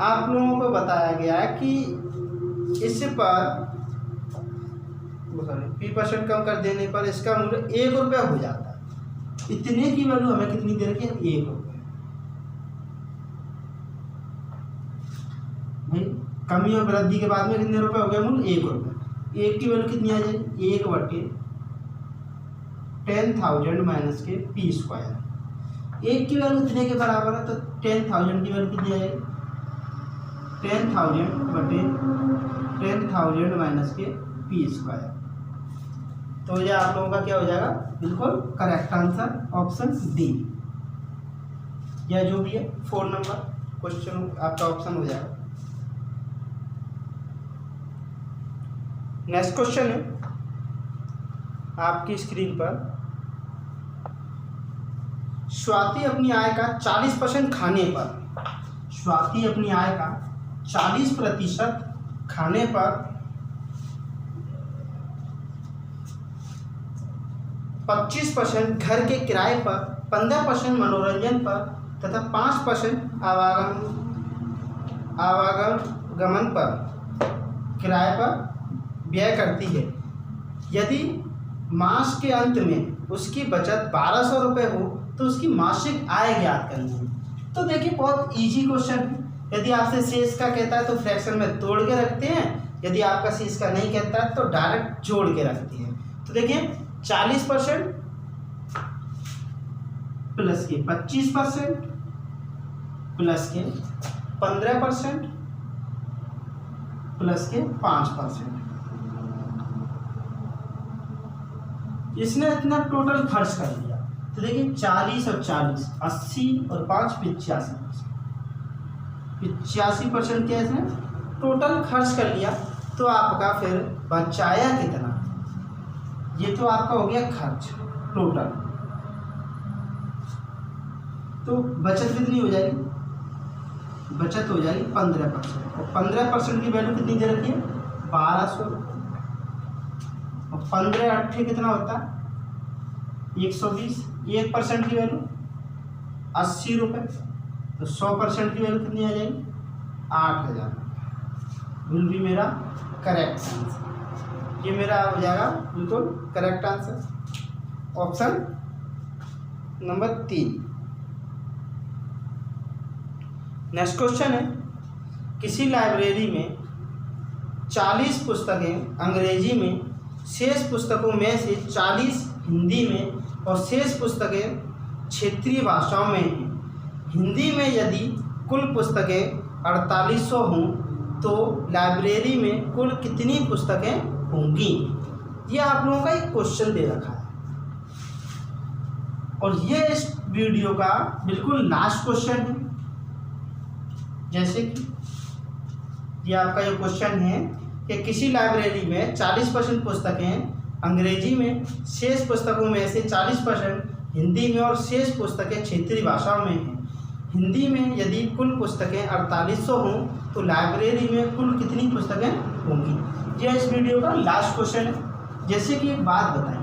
आप लोगों को बताया गया है कि इस पर P% कम कर देने पर इसका मूल्य 1 रुपया हो जाता है। इतने की वैल्यू हमें कितनी दे रखी है, 1 रुपये। भाई कमी और वृद्धि के बाद में कितने रुपए हो गए मूल्य, 1 रुपये। 1 की वैल्यू कितनी आ जाएगी, 1/10,000 माइनस के P स्क्वायर। 1 की वैल्यू इतने के बराबर है, तो 10,000 की वैल्यू कितनी आ जाएगी, 10,000/10,000 माइनस के P स्क्वायर। तो ये आप लोगों का क्या हो जाएगा, बिल्कुल करेक्ट आंसर ऑप्शन डी, या जो भी है 4 नंबर क्वेश्चन आपका ऑप्शन हो जाएगा। नेक्स्ट क्वेश्चन है आपकी स्क्रीन पर, स्वाति अपनी आय का 40% खाने पर, स्वाति अपनी आय का 40% खाने पर 25% घर के किराए पर, 15% मनोरंजन पर तथा 5% आवागमन पर किराए पर व्यय करती है। यदि मास के अंत में उसकी बचत 1200 रुपये हो तो उसकी मासिक आय ज्ञात करनी है। तो देखिए बहुत इजी क्वेश्चन है। यदि आपसे शेष का कहता है तो फ्रैक्शन में तोड़ के रखते हैं, यदि आपका शेष का नहीं कहता है तो डायरेक्ट जोड़ के रखते हैं। तो देखिए 40% प्लस के 25% प्लस के 15% प्लस के 5%, इसने इतना टोटल खर्च कर लिया। तो देखिए 40 और 40, 80 और 5 85%, 85% क्या इसने टोटल खर्च कर लिया। तो आपका फिर बचाया कितना, ये तो आपका हो गया खर्च टोटल। तो बचत कितनी हो जाएगी, बचत हो जाएगी 15%, और 15% की वैल्यू कितनी दे रखी है 1200, और 15 कितना होता है 120। 1% की वैल्यू 80 रुपये, तो 100% की वैल्यू कितनी आ जाएगी 8,000। विल भी मेरा करेक्ट आंसर, ये मेरा हो जाएगा बिल्कुल correct answer option number 3। Next question है, किसी लाइब्रेरी में 40 पुस्तकें अंग्रेजी में, शेष पुस्तकों में से 40 हिंदी में और शेष पुस्तकें क्षेत्रीय भाषाओं में हैं। हिंदी में यदि कुल पुस्तकें 4800 हों तो लाइब्रेरी में कुल कितनी पुस्तकें होंगी। ये आप लोगों का एक क्वेश्चन दे रखा है, और ये इस वीडियो का बिल्कुल लास्ट क्वेश्चन है। जैसे कि ये आपका जो क्वेश्चन है कि किसी लाइब्रेरी में 40% पुस्तकें अंग्रेजी में, शेष पुस्तकों में से 40% हिंदी में और शेष पुस्तकें क्षेत्रीय भाषाओं में हैं। हिंदी में यदि कुल पुस्तकें 4800 हों तो लाइब्रेरी में कुल कितनी पुस्तकें होंगी। यह इस वीडियो का लास्ट क्वेश्चन है। जैसे कि एक बात बताइए,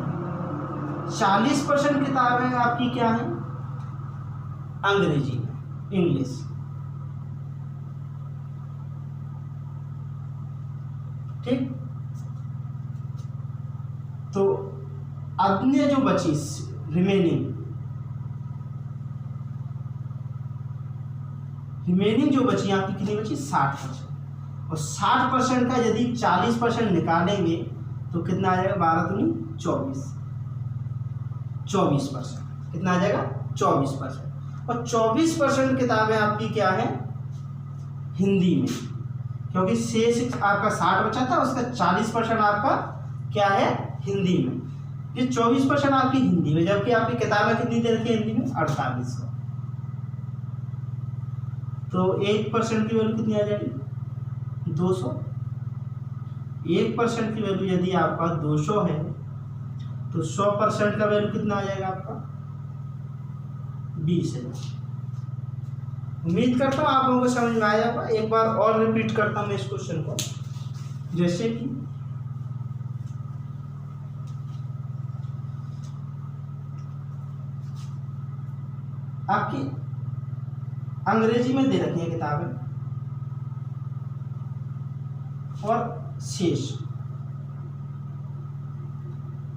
40% किताबें आपकी क्या हैं अंग्रेजी में, इंग्लिश। ठीक, तो अन्य जो बची रिमेनिंग जो बची आपकी कितनी बची 60%। और 60% का यदि 40% निकालेंगे तो कितना आ जाएगा 12 दूनी 24%। कितना आ जाएगा 24%। और 24% किताबें आपकी क्या है हिंदी में, क्योंकि शेष आपका 60 बचा था, उसका 40% आपका क्या है हिंदी में। ये 24% आपकी हिंदी में, जबकि आपकी किताबें कितनी दे रखी है हिंदी में 4800। तो 1% की वैल्यू कितनी आ जाएगी 200। 1% की वैल्यू यदि आपका 200 है तो 100% का वैल्यू कितना आ जाएगा आपका 20,000। उम्मीद करता हूँ आप लोगों को समझ में आया होगा। एक बार और रिपीट करता हूँ इस क्वेश्चन को, जैसे कि आपकी अंग्रेजी में दे रखी है किताबें और शेष।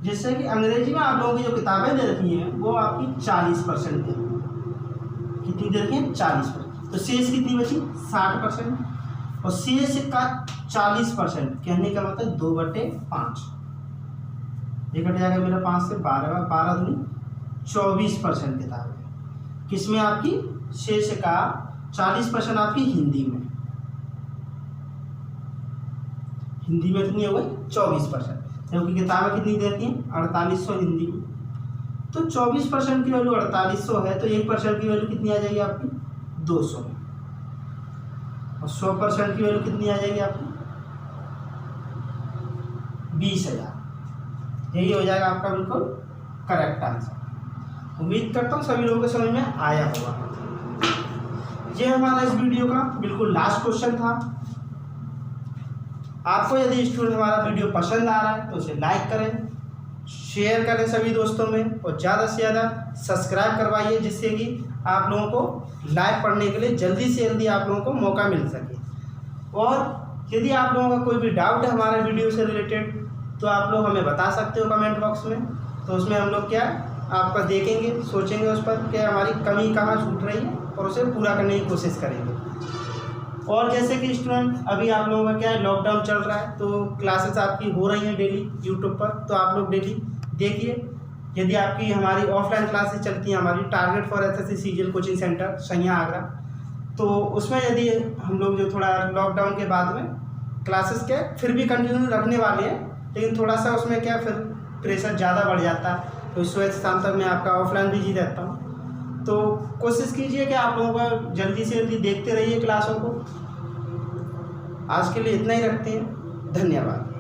जैसे कि अंग्रेजी में आप लोगों की जो किताबें दे रखी हैं वो आपकी 40% है। कितनी दे रखी है 40%। तो शेष कितनी बची 60%। और शेष का 40% कहने का मतलब 2/5। ये कट जाएगा मेरा 5 से 12, 12 दूनी 24% किताबें किसमें आपकी शेष का 40% आपकी हिंदी में। हिंदी में कितनी हो गई 24%, क्योंकि किताबें कितनी देती हैं 4800 हिंदी में। तो 24% की वैल्यू 4800 है, तो 1% की वैल्यू कितनी आ जाएगी आपकी 200। और 100% की वैल्यू कितनी आ जाएगी आपकी 20,000। यही हो जाएगा आपका बिल्कुल करेक्ट आंसर। उम्मीद करता हूँ सभी लोगों को समझ में आया होगा। ये हमारा इस वीडियो का बिल्कुल लास्ट क्वेश्चन था। आपको यदि स्टूडेंट हमारा वीडियो पसंद आ रहा है तो उसे लाइक करें, शेयर करें सभी दोस्तों में, और ज़्यादा से ज़्यादा सब्सक्राइब करवाइए, जिससे कि आप लोगों को लाइव पढ़ने के लिए जल्दी से जल्दी आप लोगों को मौका मिल सके। और यदि आप लोगों का कोई भी डाउट है हमारे वीडियो से रिलेटेड तो आप लोग हमें बता सकते हो कमेंट बॉक्स में। तो उसमें हम लोग क्या आपका देखेंगे, सोचेंगे उस पर कि हमारी कमी कहाँ छूट रही है और उसे पूरा करने की कोशिश करेंगे। और जैसे कि स्टूडेंट अभी आप लोगों का क्या है लॉकडाउन चल रहा है, तो क्लासेस आपकी हो रही हैं डेली यूट्यूब पर, तो आप लोग डेली देखिए। यदि आपकी हमारी ऑफलाइन क्लासेस चलती हैं, हमारी target for SSC CGL coaching centre सैया आगरा, तो उसमें यदि हम लोग जो थोड़ा लॉकडाउन के बाद में क्लासेस के फिर भी कंटिन्यू रखने वाले हैं, लेकिन थोड़ा सा उसमें क्या फिर प्रेशर ज़्यादा बढ़ जाता है, तो इस वजह से शाम तक मैं आपका ऑफलाइन बिजी रहता हूँ। तो कोशिश कीजिए कि आप लोगों का जल्दी से जल्दी देखते रहिए क्लासों को। आज के लिए इतना ही रखते हैं, धन्यवाद।